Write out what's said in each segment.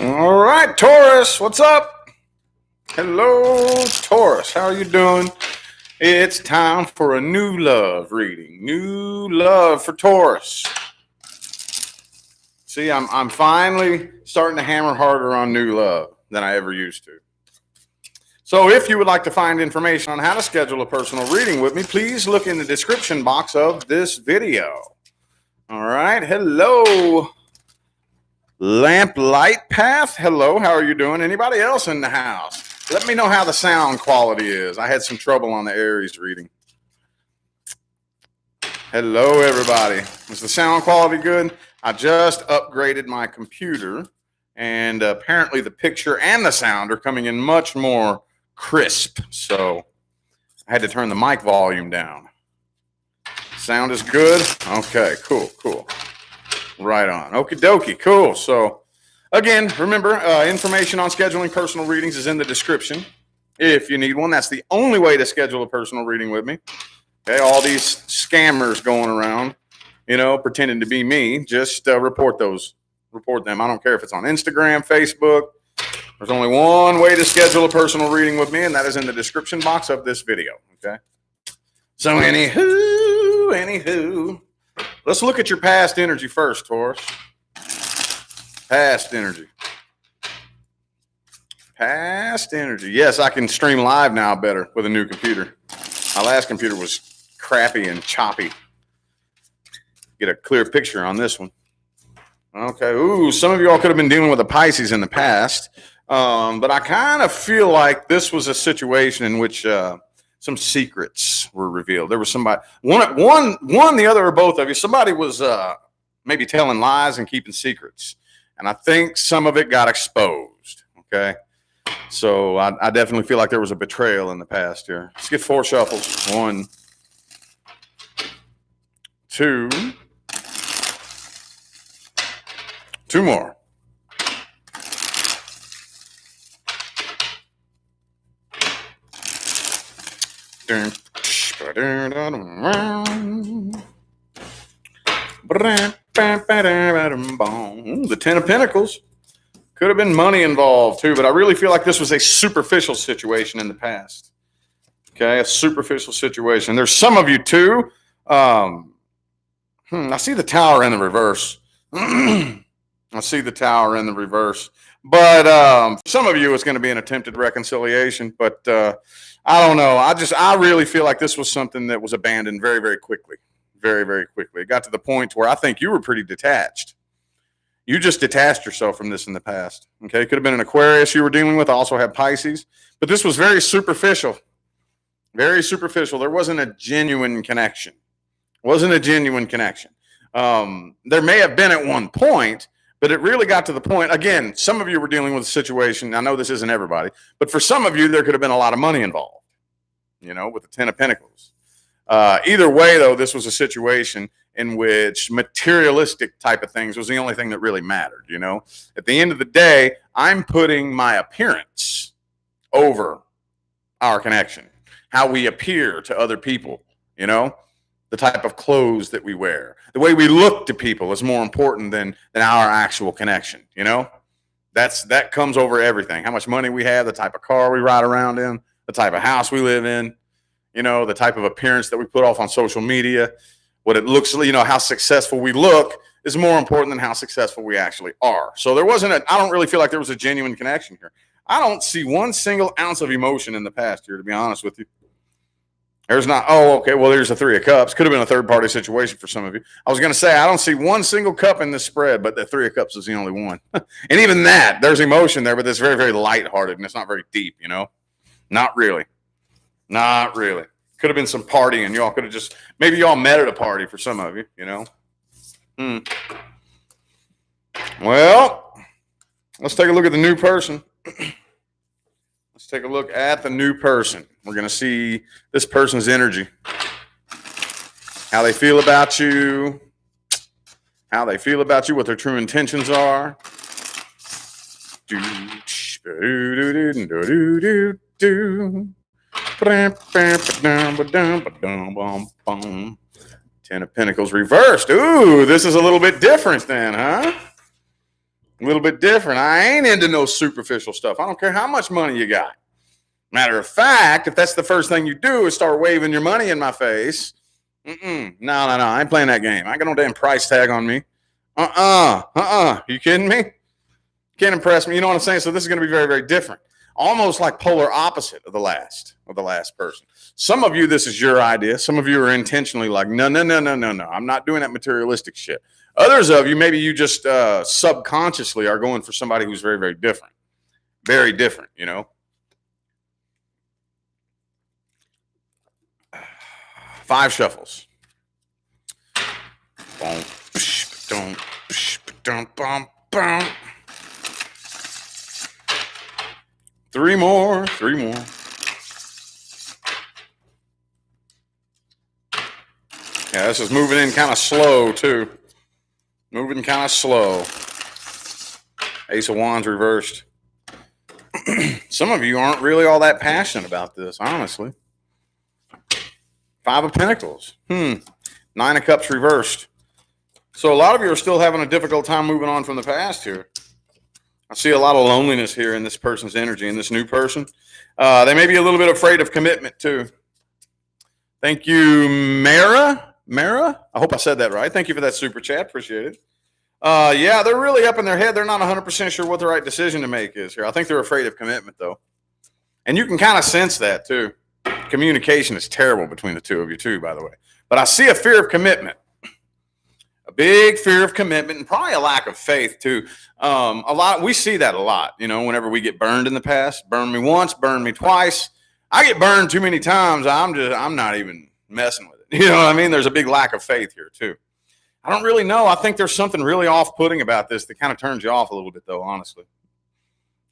All right, Taurus, what's up? Hello, Taurus. How are you doing? It's time for a new love reading. New love for Taurus. See, I'm finally starting to hammer harder on new love than I ever used to. So if you would like to find information on how to schedule a personal reading with me, please look in the description box of this video. All right, hello, Lamp Light Path. Hello, how are you doing? Anybody else in the house? Let me know how the sound quality is. I had some trouble on the Aries reading. Hello, everybody. Is the sound quality good? I just upgraded my computer, and apparently the picture and the sound are coming in much more crisp. So I had to turn the mic volume down. Sound is good? Okay, cool. Right on. Okie dokie. Cool. So, again, remember, information on scheduling personal readings is in the description. If you need one, that's the only way to schedule a personal reading with me. Okay, all these scammers going around, pretending to be me, just report those. Report them. I don't care if it's on Instagram, Facebook. There's only one way to schedule a personal reading with me, and that is in the description box of this video. Okay. So, anywho. Let's look at your past energy first, Taurus. Past energy. Past energy. Yes, I can stream live now better with a new computer. My last computer was crappy and choppy. Get a clear picture on this one. Okay. Ooh, some of you all could have been dealing with a Pisces in the past. But I kind of feel like this was a situation in which some secrets were revealed. There was somebody, one, the other, or both of you. Somebody was maybe telling lies and keeping secrets, and I think some of it got exposed. Okay, so I definitely feel like there was a betrayal in the past here. Let's get 4 shuffles. 1, 2, 2 more. The 10 of Pentacles. Could have been money involved too, but I really feel like this was a superficial situation in the past. Okay, a superficial situation. There's some of you too. I see the Tower in the reverse. I see the Tower in the reverse. But some of you, it's going to be an attempted reconciliation. But I don't know. I really feel like this was something that was abandoned very, very quickly. Very, very quickly. It got to the point where I think you were pretty detached. You just detached yourself from this in the past. Okay, it could have been an Aquarius you were dealing with. I also have Pisces. But this was very superficial. Very superficial. There wasn't a genuine connection. There may have been at one point, but it really got to the point. Again, some of you were dealing with a situation. I know this isn't everybody, but for some of you, there could have been a lot of money involved, with the 10 of Pentacles. Either way, though, this was a situation in which materialistic type of things was the only thing that really mattered. At the end of the day, I'm putting my appearance over our connection, how we appear to other people, the type of clothes that we wear, the way we look to people is more important than our actual connection. That comes over everything. How much money we have, the type of car we ride around in, the type of house we live in, the type of appearance that we put off on social media, what it looks like, how successful we look is more important than how successful we actually are. So I don't really feel like there was a genuine connection here. I don't see one single ounce of emotion in the past here, to be honest with you. There's not, there's a 3 of Cups. Could have been a third-party situation for some of you. I was going to say, I don't see one single cup in this spread, but the 3 of Cups is the only one. And even that, there's emotion there, but it's very, very lighthearted, and it's not very deep, Not really. Could have been some partying. Y'all could have maybe y'all met at a party for some of you, Well, let's take a look at the new person. Let's take a look at the new person. We're going to see this person's energy, how they feel about you, what their true intentions are. 10 of Pentacles reversed. Ooh, this is a little bit different then, huh? A little bit different. I ain't into no superficial stuff. I don't care how much money you got. Matter of fact, if that's the first thing you do is start waving your money in my face, no, I ain't playing that game. I ain't got no damn price tag on me. You kidding me? Can't impress me. You know what I'm saying? So this is going to be very, very different. Almost like polar opposite of the last person. Some of you, this is your idea. Some of you are intentionally like, no. I'm not doing that materialistic shit. Others of you, maybe you just subconsciously are going for somebody who's very, very different. Very different, you know. 5 shuffles. 3 more. Yeah, this is moving in kind of slow, too. Moving kind of slow. Ace of Wands reversed. Some of you aren't really all that passionate about this, honestly. 5 of Pentacles. 9 of Cups reversed. So a lot of you are still having a difficult time moving on from the past here. I see a lot of loneliness here in this person's energy, in this new person. They may be a little bit afraid of commitment, too. Thank you, Mara. I hope I said that right. Thank you for that super chat. Appreciate it. Yeah, they're really up in their head. They're not 100% sure what the right decision to make is here. I think they're afraid of commitment, though. And you can kind of sense that, too. Communication is terrible between the two of you, too, by the way. But I see a fear of commitment. A big fear of commitment and probably a lack of faith, too. We see that a lot, you know, whenever we get burned in the past. Burn me once, burn me twice. I get burned too many times. I'm not even messing with it. You know what I mean? There's a big lack of faith here, too. I don't really know. I think there's something really off-putting about this that kind of turns you off a little bit, though, honestly.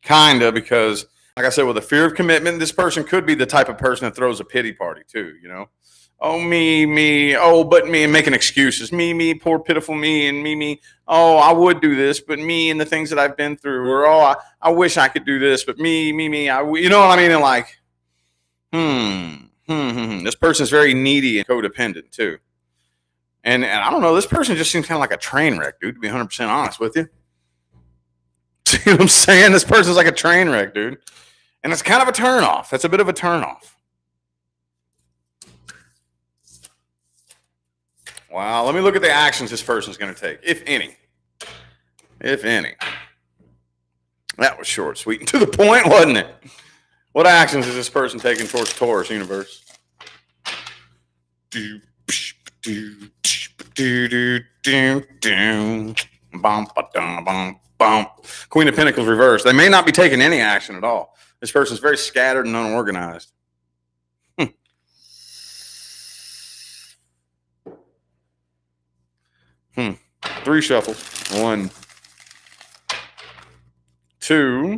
Kind of, because, like I said, with a fear of commitment, this person could be the type of person that throws a pity party, too, you know? Oh, me, oh, but me, and making excuses. Me, poor pitiful me, and me. Oh, I would do this, but me and the things that I've been through. Or, oh, I wish I could do this, but me, you know what I mean? And like, This person's very needy and codependent, too. And I don't know, this person just seems kind of like a train wreck, dude, to be 100% honest with you. See what I'm saying? This person's like a train wreck, dude. And it's kind of a turnoff. That's a bit of a turnoff. Wow, let me look at the actions this person's going to take, if any. If any. That was short, sweet, and to the point, wasn't it? What actions is this person taking towards Taurus universe? Queen of Pentacles reversed. They may not be taking any action at all. This person's very scattered and unorganized. 3 shuffles. 1, 2,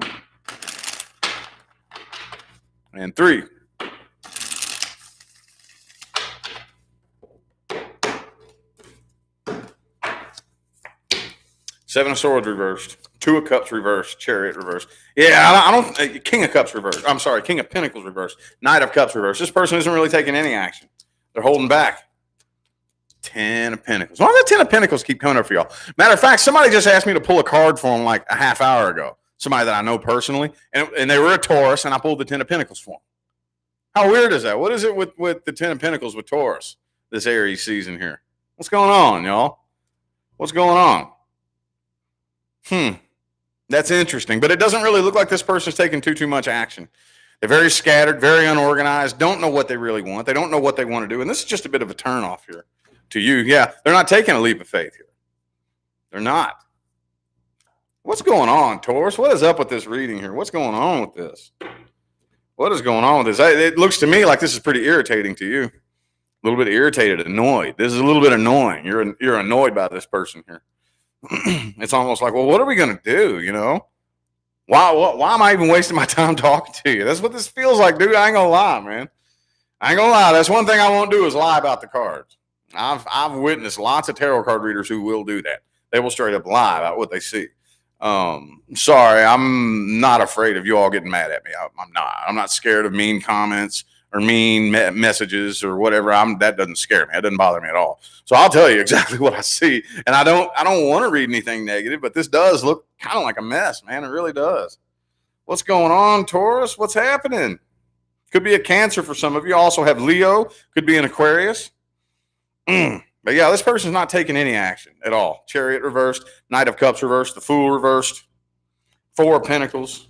and 3. Seven of Swords reversed. 2 of Cups reversed. Chariot reversed. Yeah, I don't. King of Cups reversed. I'm sorry, King of Pentacles reversed. Knight of Cups reversed. This person isn't really taking any action. They're holding back. 10 of Pentacles. Why does the 10 of Pentacles keep coming up for y'all? Matter of fact, somebody just asked me to pull a card for them like a half hour ago. Somebody that I know personally. And they were a Taurus, and I pulled the 10 of Pentacles for them. How weird is that? What is it with the 10 of Pentacles with Taurus this Aries season here? What's going on, y'all? What's going on? That's interesting. But it doesn't really look like this person's taking too much action. They're very scattered, very unorganized, don't know what they really want. They don't know what they want to do. And this is just a bit of a turnoff here to you. Yeah, they're not taking a leap of faith here. They're not. What's going on, Taurus? What is up with this reading here? What's going on with this? What is going on with this? It looks to me like this is pretty irritating to you. A little bit irritated, annoyed. This is a little bit annoying. You're annoyed by this person here. It's almost like, well, what are we going to do, you know? Why am I even wasting my time talking to you? That's what this feels like, dude. I ain't going to lie, man. I ain't going to lie. That's one thing I won't do is lie about the cards. I've witnessed lots of tarot card readers who will do that. They will straight up lie about what they see. Sorry, I'm not afraid of you all getting mad at me. I'm not. I'm not scared of mean comments or mean messages or whatever, that doesn't scare me. That doesn't bother me at all. So I'll tell you exactly what I see. And I don't want to read anything negative, but this does look kind of like a mess, man. It really does. What's going on, Taurus? What's happening? Could be a Cancer for some of you. Also have Leo. Could be an Aquarius. But yeah, this person's not taking any action at all. Chariot reversed. Knight of Cups reversed. The Fool reversed. Four of Pentacles.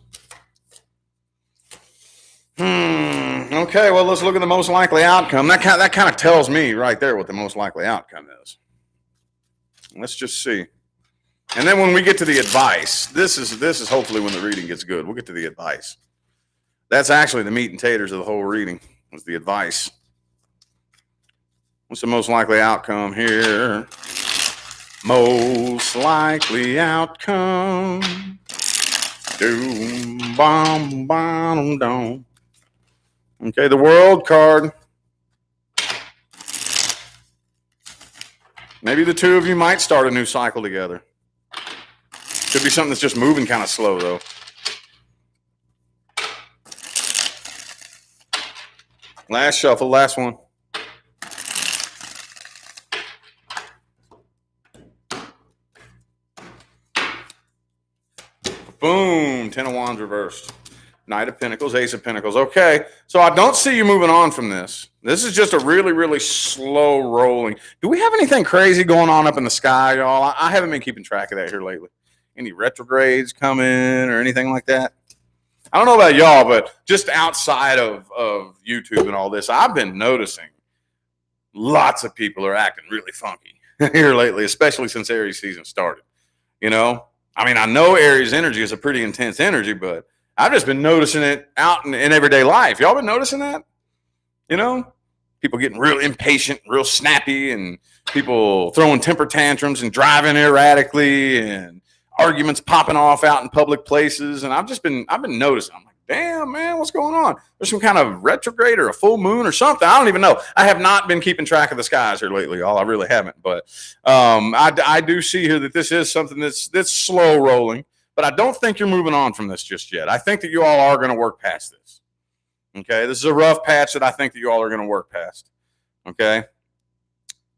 Okay, well, let's look at the most likely outcome. That kind of tells me right there what the most likely outcome is. Let's just see. And then when we get to the advice, this is hopefully when the reading gets good. We'll get to the advice. That's actually the meat and taters of the whole reading, was the advice. What's the most likely outcome here? Most likely outcome. Doom, bom, bom, dom. Okay, the World card. Maybe the two of you might start a new cycle together. Could be something that's just moving kind of slow, though. Last shuffle, last one. Boom, 10 of Wands reversed. Knight of Pentacles, Ace of Pentacles. Okay, so I don't see you moving on from this. This is just a really, really slow rolling. Do we have anything crazy going on up in the sky, y'all? I haven't been keeping track of that here lately. Any retrogrades coming or anything like that? I don't know about y'all, but just outside of YouTube and all this, I've been noticing lots of people are acting really funky here lately, especially since Aries season started. You know? I mean, I know Aries energy is a pretty intense energy, but I've just been noticing it out in everyday life. Y'all been noticing that? You know? People getting real impatient, real snappy, and people throwing temper tantrums and driving erratically, and arguments popping off out in public places. And I've been noticing. I'm like, damn, man, what's going on? There's some kind of retrograde or a full moon or something. I don't even know. I have not been keeping track of the skies here lately, y'all. I really haven't. But I do see here that this is something that's slow rolling. But I don't think you're moving on from this just yet. I think that you all are going to work past this. Okay? This is a rough patch that I think that you all are going to work past. Okay?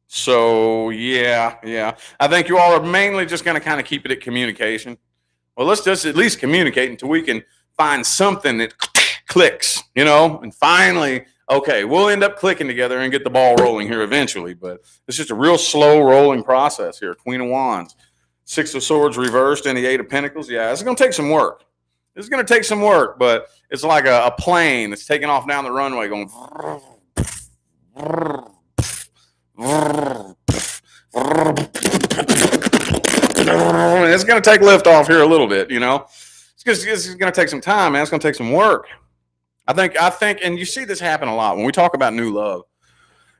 So, yeah. I think you all are mainly just going to kind of keep it at communication. Well, let's just at least communicate until we can find something that clicks, you know? And finally, okay, we'll end up clicking together and get the ball rolling here eventually. But it's just a real slow rolling process here. Queen of Wands. Six of Swords reversed and the Eight of Pentacles. Yeah, it's going to take some work. It's going to take some work, but it's like a plane that's taking off down the runway going. It's going to take lift off here a little bit, you know. It's going to take some time, man. It's going to take some work. I think, and you see this happen a lot when we talk about new love.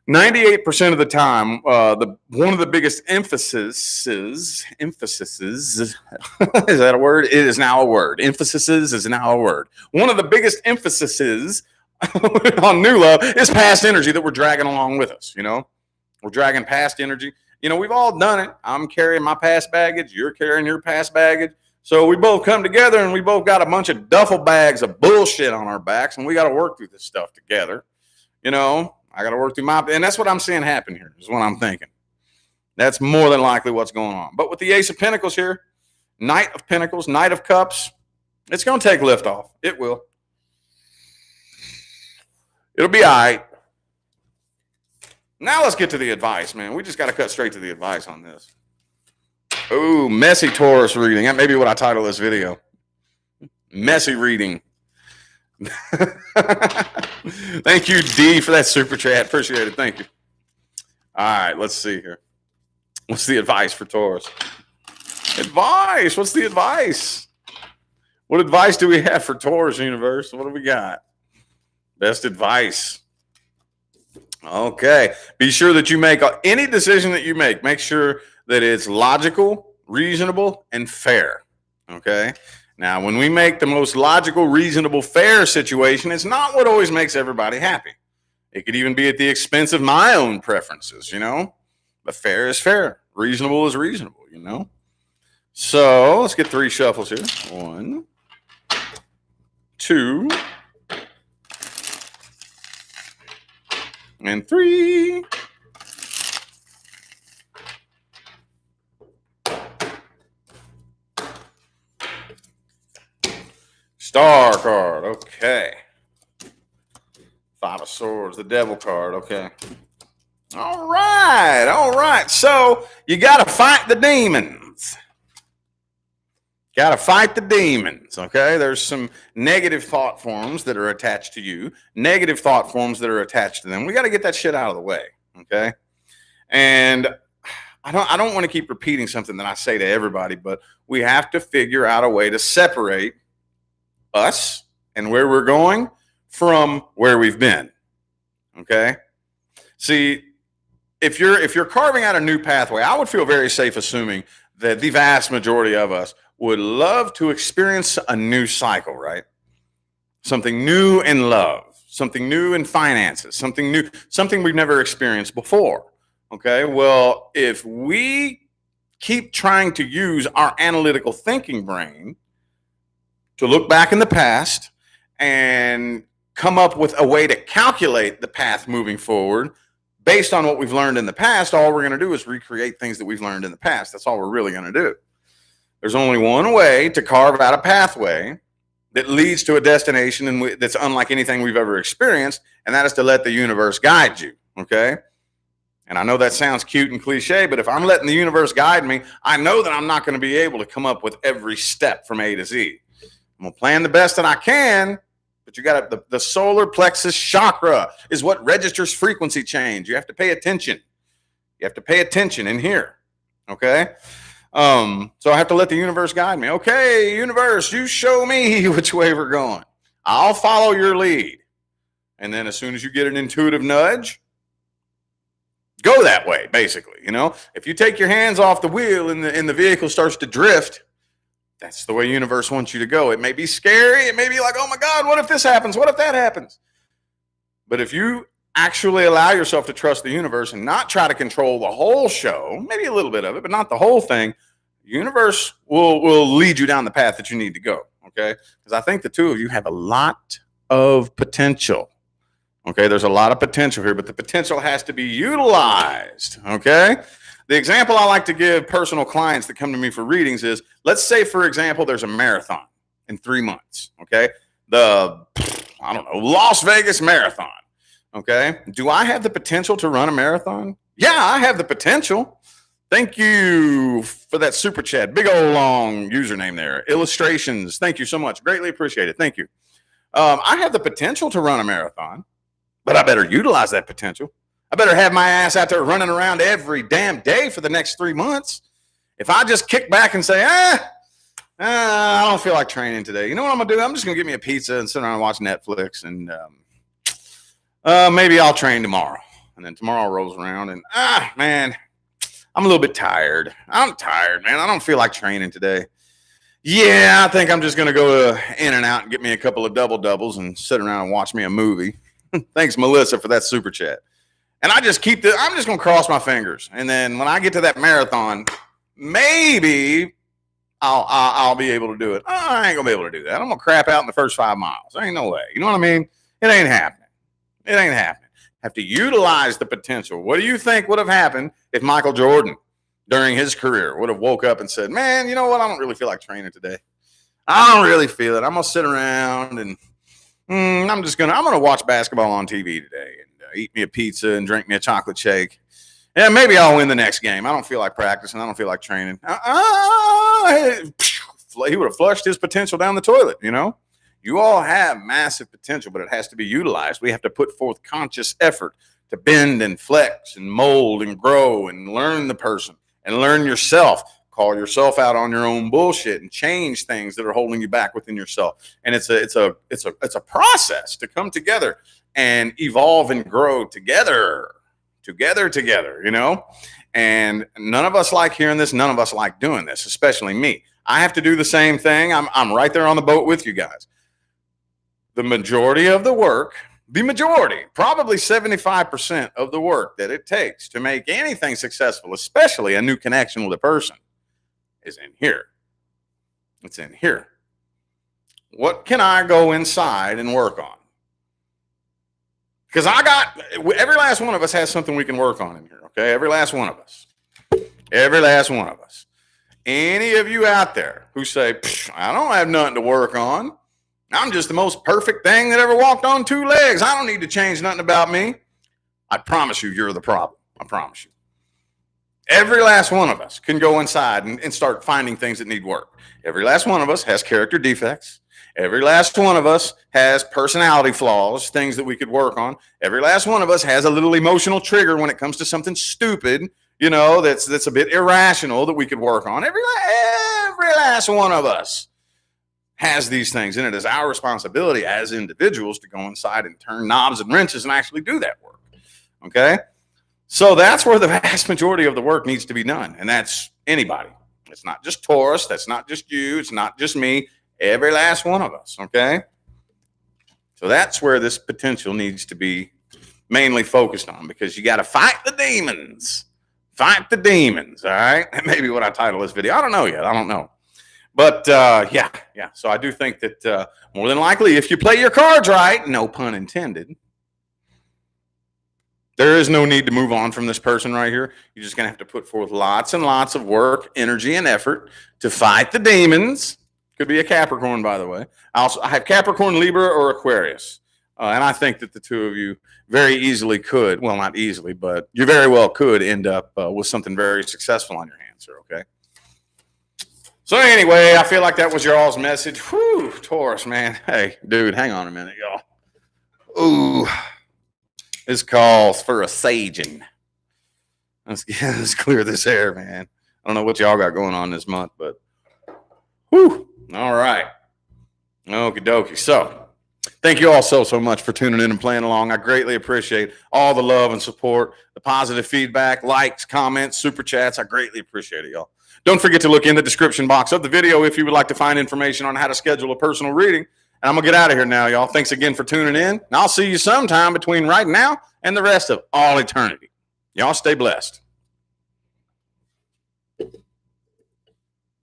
98% of the time, one of the biggest emphases, is that a word? It is now a word. Emphasis is now a word. One of the biggest emphases on new love is past energy that we're dragging along with us, you know? We're dragging past energy. You know, we've all done it. I'm carrying my past baggage. You're carrying your past baggage. So we both come together and we both got a bunch of duffel bags of bullshit on our backs, and we got to work through this stuff together, you know? I got to work through and that's what I'm seeing happen here, is what I'm thinking. That's more than likely what's going on. But with the Ace of Pentacles here, Knight of Pentacles, Knight of Cups, it's going to take lift off. It will. It'll be all right. Now let's get to the advice, man. We just got to cut straight to the advice on this. Ooh, messy Taurus reading. That may be what I title this video. Messy reading. Thank you, D, for that super chat. Appreciate it. Thank you. All right, let's see here. What's the advice for Taurus? Advice. What's the advice? What advice do we have for Taurus, universe? What do we got? Best advice. Okay. Be sure that you make any decision that you make sure that it's logical, reasonable, and fair. Okay. Now, when we make the most logical, reasonable, fair situation, it's not what always makes everybody happy. It could even be at the expense of my own preferences, you know? But fair is fair. Reasonable is reasonable, you know? So let's get 3 shuffles here. 1, 2, And 3. Star card. Okay. 5 of Swords, the Devil card. Okay. All right. All right. So you got to fight the demons. Got to fight the demons. Okay. There's some negative thought forms that are attached to you, negative thought forms that are attached to them. We got to get that shit out of the way. Okay. And I don't want to keep repeating something that I say to everybody, but we have to figure out a way to separate us and where we're going from where we've been. Okay. See, if you're carving out a new pathway, I would feel very safe assuming that the vast majority of us would love to experience a new cycle, right? Something new in love, something new in finances, something new, something we've never experienced before. Okay. Well, if we keep trying to use our analytical thinking brain to look back in the past and come up with a way to calculate the path moving forward based on what we've learned in the past, all we're going to do is recreate things that we've learned in the past. That's all we're really going to do. There's only one way to carve out a pathway that leads to a destination and that's unlike anything we've ever experienced, and that is to let the universe guide you, okay? And I know that sounds cute and cliche, but if I'm letting the universe guide me, I know that I'm not going to be able to come up with every step from A to Z. I'm going to plan the best that I can, but you got the solar plexus chakra is what registers frequency change. You have to pay attention. You have to pay attention in here, okay? So I have to let the universe guide me. Okay, universe, you show me which way we're going. I'll follow your lead. And then as soon as you get an intuitive nudge, go that way, basically. You know, if you take your hands off the wheel and the vehicle starts to drift, that's the way universe wants you to go. It may be scary. It may be like, oh my God, what if this happens? What if that happens? But if you actually allow yourself to trust the universe and not try to control the whole show, maybe a little bit of it, but not the whole thing, the universe will lead you down the path that you need to go. Okay. Because I think the two of you have a lot of potential. Okay, there's a lot of potential here, but the potential has to be utilized, okay? The example I like to give personal clients that come to me for readings is, let's say, for example, there's a marathon in 3 months, okay? I don't know, Las Vegas Marathon, okay? Do I have the potential to run a marathon? Yeah, I have the potential. Thank you for that super chat. Big old long username there. Illustrations, thank you so much. Greatly appreciate it. Thank you. I have the potential to run a marathon. But I better utilize that potential. I better have my ass out there running around every damn day for the next 3 months. If I just kick back and say, I don't feel like training today. You know what I'm going to do? I'm just going to get me a pizza and sit around and watch Netflix. And maybe I'll train tomorrow. And then tomorrow rolls around and, man, I'm a little bit tired. I'm tired, man. I don't feel like training today. Yeah, I think I'm just going to go to In-N-Out and get me a couple of double-doubles and sit around and watch me a movie. Thanks, Melissa, for that super chat. And I just I'm just going to cross my fingers. And then when I get to that marathon, maybe I'll be able to do it. I ain't going to be able to do that. I'm going to crap out in the first 5 miles. There ain't no way. You know what I mean? It ain't happening. It ain't happening. Have to utilize the potential. What do you think would have happened if Michael Jordan, during his career, would have woke up and said, man, you know what? I don't really feel like training today. I don't really feel it. I'm going to sit around and I'm going to watch basketball on TV today and eat me a pizza and drink me a chocolate shake. Yeah, maybe I'll win the next game. I don't feel like practicing. I don't feel like training. He would have flushed his potential down the toilet, you know? You all have massive potential, but it has to be utilized. We have to put forth conscious effort to bend and flex and mold and grow and learn the person and learn yourself. Call yourself out on your own bullshit and change things that are holding you back within yourself. And it's a process to come together and evolve and grow together, you know? And none of us like hearing this. None of us like doing this, especially me. I have to do the same thing. I'm right there on the boat with you guys. The majority of the work, probably 75% of the work that it takes to make anything successful, especially a new connection with a person, is in here. It's in here. What can I go inside and work on? Because every last one of us has something we can work on in here, okay? Every last one of us. Every last one of us. Any of you out there who say, I don't have nothing to work on. I'm just the most perfect thing that ever walked on two legs. I don't need to change nothing about me. I promise you, you're the problem. I promise you. Every last one of us can go inside and start finding things that need work. Every last one of us has character defects. Every last one of us has personality flaws, things that we could work on. Every last one of us has a little emotional trigger when it comes to something stupid, you know, that's a bit irrational that we could work on. Every last one of us has these things, and it is our responsibility as individuals to go inside and turn knobs and wrenches and actually do that work, okay? So that's where the vast majority of the work needs to be done, and that's anybody. It's not just Taurus. That's not just you. It's not just me. Every last one of us, okay? So that's where this potential needs to be mainly focused on, because you got to fight the demons. Fight the demons, all right? That may be what I title this video. I don't know yet. I don't know. But, yeah. So I do think that more than likely, if you play your cards right, no pun intended, there is no need to move on from this person right here. You're just going to have to put forth lots and lots of work, energy, and effort to fight the demons. Could be a Capricorn, by the way. I have Capricorn, Libra, or Aquarius. And I think that the two of you very easily could, well, not easily, but you very well could end up with something very successful on your hands, sir, okay? So anyway, I feel like that was your all's message. Whew, Taurus, man. Hey, dude, hang on a minute, y'all. Ooh. This calls for a saging. Let's clear this air, man. I don't know what y'all got going on this month, but whew. All right. Okie dokie. So thank you all so much for tuning in and playing along. I greatly appreciate all the love and support, the positive feedback, likes, comments, super chats. I greatly appreciate it, y'all. Don't forget to look in the description box of the video if you would like to find information on how to schedule a personal reading. And I'm going to get out of here now, y'all. Thanks again for tuning in. And I'll see you sometime between right now and the rest of all eternity. Y'all stay blessed.